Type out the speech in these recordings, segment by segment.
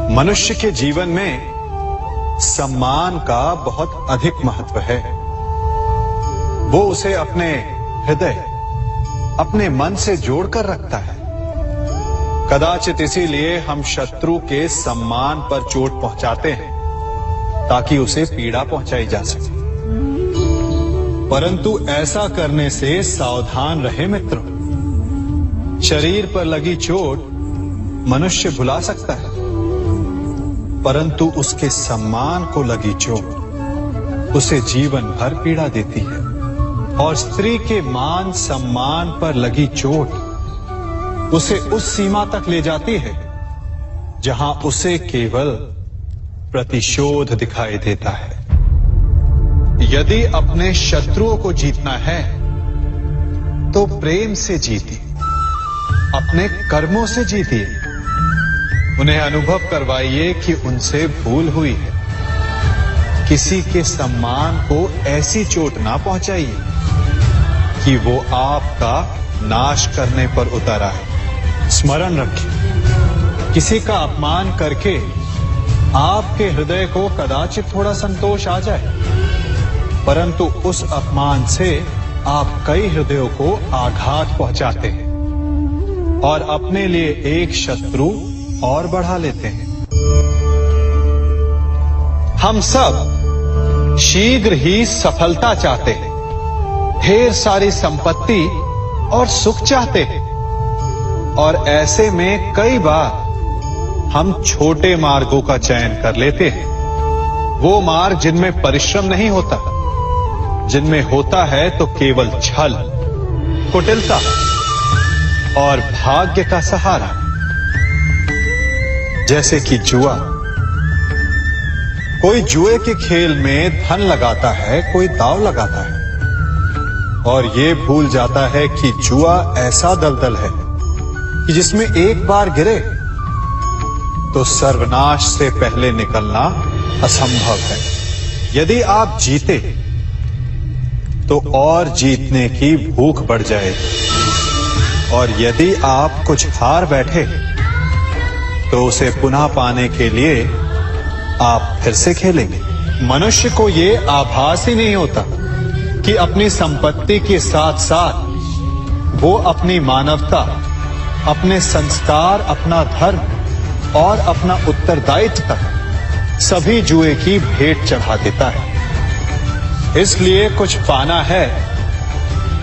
मनुष्य के जीवन में सम्मान का बहुत अधिक महत्व है। वो उसे अपने हृदय, अपने मन से जोड़कर रखता है। कदाचित इसीलिए हम शत्रु के सम्मान पर चोट पहुंचाते हैं ताकि उसे पीड़ा पहुंचाई जा सके। परंतु ऐसा करने से सावधान रहे मित्रों। शरीर पर लगी चोट मनुष्य भुला सकता है, परंतु उसके सम्मान को लगी चोट उसे जीवन भर पीड़ा देती है। और स्त्री के मान सम्मान पर लगी चोट उसे उस सीमा तक ले जाती है जहां उसे केवल प्रतिशोध दिखाई देता है। यदि अपने शत्रुओं को जीतना है तो प्रेम से जीतिए, अपने कर्मों से जीतिए। उन्हें अनुभव करवाइए कि उनसे भूल हुई है। किसी के सम्मान को ऐसी चोट ना पहुंचाइए कि वो आपका नाश करने पर उतर आए। स्मरण रखिए, किसी का अपमान करके आपके हृदय को कदाचित थोड़ा संतोष आ जाए, परंतु उस अपमान से आप कई हृदयों को आघात पहुंचाते हैं और अपने लिए एक शत्रु और बढ़ा लेते हैं। हम सब शीघ्र ही सफलता चाहते हैं, ढेर सारी संपत्ति और सुख चाहते हैं, और ऐसे में कई बार हम छोटे मार्गों का चयन कर लेते हैं। वो मार्ग जिनमें परिश्रम नहीं होता, जिनमें होता है तो केवल छल, कुटिलता और भाग्य का सहारा। जैसे कि जुआ। कोई जुए के खेल में धन लगाता है, कोई दांव लगाता है और ये भूल जाता है कि जुआ ऐसा दलदल है कि जिसमें एक बार गिरे तो सर्वनाश से पहले निकलना असंभव है। यदि आप जीते तो और जीतने की भूख बढ़ जाएगी, और यदि आप कुछ हार बैठे तो उसे पुनः पाने के लिए आप फिर से खेलेंगे। मनुष्य को यह आभास ही नहीं होता कि अपनी संपत्ति के साथ साथ वो अपनी मानवता, अपने संस्कार, अपना धर्म और अपना उत्तरदायित्व तक सभी जुए की भेंट चढ़ा देता है। इसलिए कुछ पाना है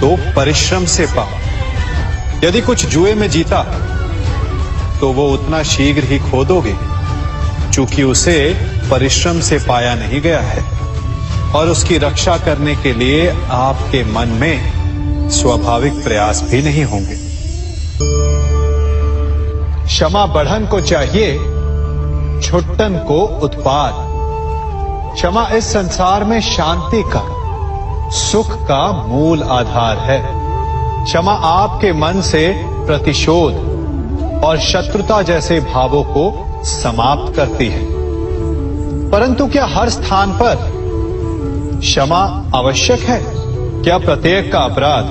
तो परिश्रम से पाओ। यदि कुछ जुए में जीता तो वो उतना शीघ्र ही खो दोगे, चूंकि उसे परिश्रम से पाया नहीं गया है, और उसकी रक्षा करने के लिए आपके मन में स्वाभाविक प्रयास भी नहीं होंगे। क्षमा बढ़न को चाहिए, छुट्टन को उत्पाद। क्षमा इस संसार में शांति का, सुख का मूल आधार है। क्षमा आपके मन से प्रतिशोध और शत्रुता जैसे भावों को समाप्त करती है। परंतु क्या हर स्थान पर क्षमा आवश्यक है? क्या प्रत्येक का अपराध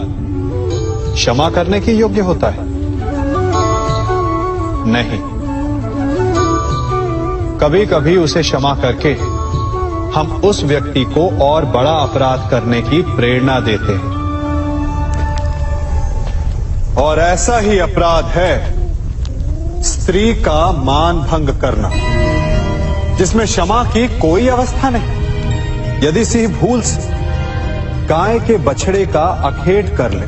क्षमा करने के योग्य होता है? नहीं। कभी कभी उसे क्षमा करके हम उस व्यक्ति को और बड़ा अपराध करने की प्रेरणा देते हैं, और ऐसा ही अपराध है स्त्री का मान भंग करना, जिसमें क्षमा की कोई अवस्था नहीं। यदि सिंह भूल से गाय के बछड़े का अखेट कर ले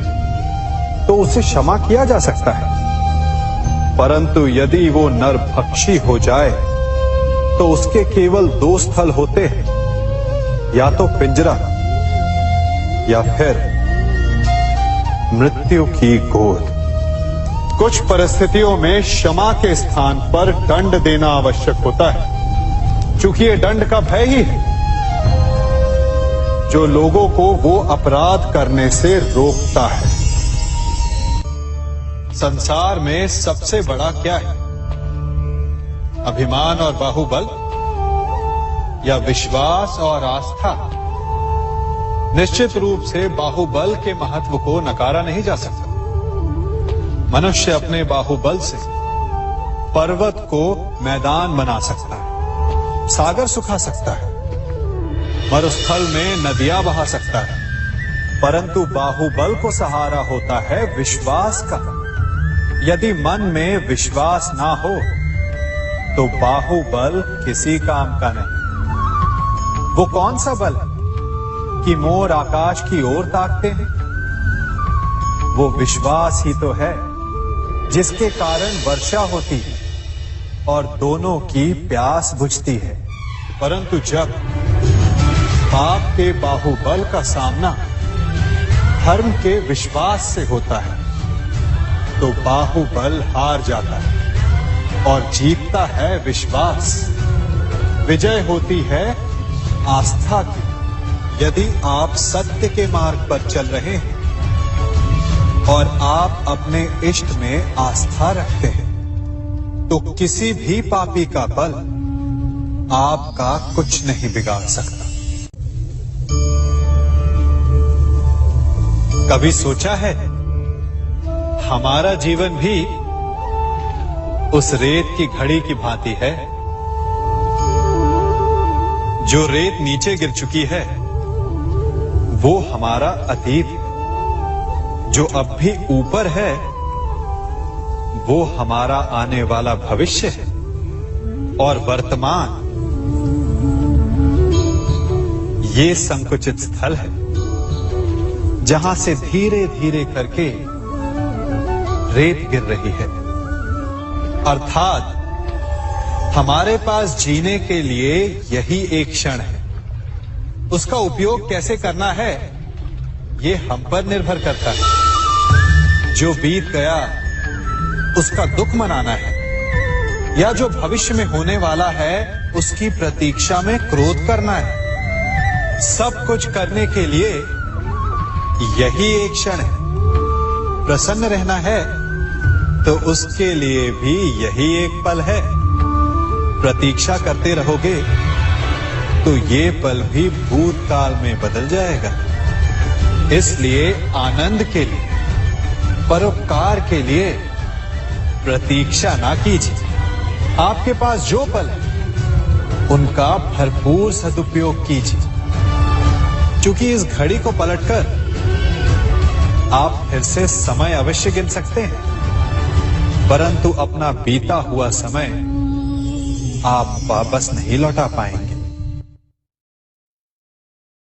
तो उसे क्षमा किया जा सकता है, परंतु यदि वो नरभक्षी हो जाए तो उसके केवल दो स्थल होते हैं, या तो पिंजरा या फिर मृत्यु की गोद। कुछ परिस्थितियों में क्षमा के स्थान पर दंड देना आवश्यक होता है, चूंकि ये दंड का भय ही है जो लोगों को वो अपराध करने से रोकता है। संसार में सबसे बड़ा क्या है? अभिमान और बाहुबल, या विश्वास और आस्था? निश्चित रूप से बाहुबल के महत्व को नकारा नहीं जा सकता। मनुष्य अपने बाहुबल से पर्वत को मैदान बना सकता है, सागर सुखा सकता है, मरुस्थल में नदियां बहा सकता है, परंतु बाहुबल को सहारा होता है विश्वास का। यदि मन में विश्वास ना हो तो बाहुबल किसी काम का नहीं। वो कौन सा बल है कि मोर आकाश की ओर ताकते हैं? वो विश्वास ही तो है जिसके कारण वर्षा होती है और दोनों की प्यास बुझती है। परंतु जब पाप के बाहुबल का सामना धर्म के विश्वास से होता है तो बाहुबल हार जाता है और जीतता है विश्वास। विजय होती है आस्था की। यदि आप सत्य के मार्ग पर चल रहे हैं और आप अपने इष्ट में आस्था रखते हैं तो किसी भी पापी का बल आपका कुछ नहीं बिगाड़ सकता। कभी सोचा है हमारा जीवन भी उस रेत की घड़ी की भांति है? जो रेत नीचे गिर चुकी है वो हमारा अतीत है, जो अब भी ऊपर है वो हमारा आने वाला भविष्य है, और वर्तमान ये संकुचित स्थल है जहां से धीरे धीरे करके रेत गिर रही है। अर्थात हमारे पास जीने के लिए यही एक क्षण है। उसका उपयोग कैसे करना है ये हम पर निर्भर करता है। जो बीत गया उसका दुख मनाना है या जो भविष्य में होने वाला है उसकी प्रतीक्षा में क्रोध करना है। सब कुछ करने के लिए यही एक क्षण है। प्रसन्न रहना है तो उसके लिए भी यही एक पल है। प्रतीक्षा करते रहोगे तो ये पल भी भूतकाल में बदल जाएगा। इसलिए आनंद के लिए, परोपकार के लिए प्रतीक्षा ना कीजिए। आपके पास जो पल है उनका भरपूर सदुपयोग कीजिए, क्योंकि इस घड़ी को पलटकर आप फिर से समय अवश्य गिन सकते हैं, परंतु अपना बीता हुआ समय आप वापस नहीं लौटा पाएंगे।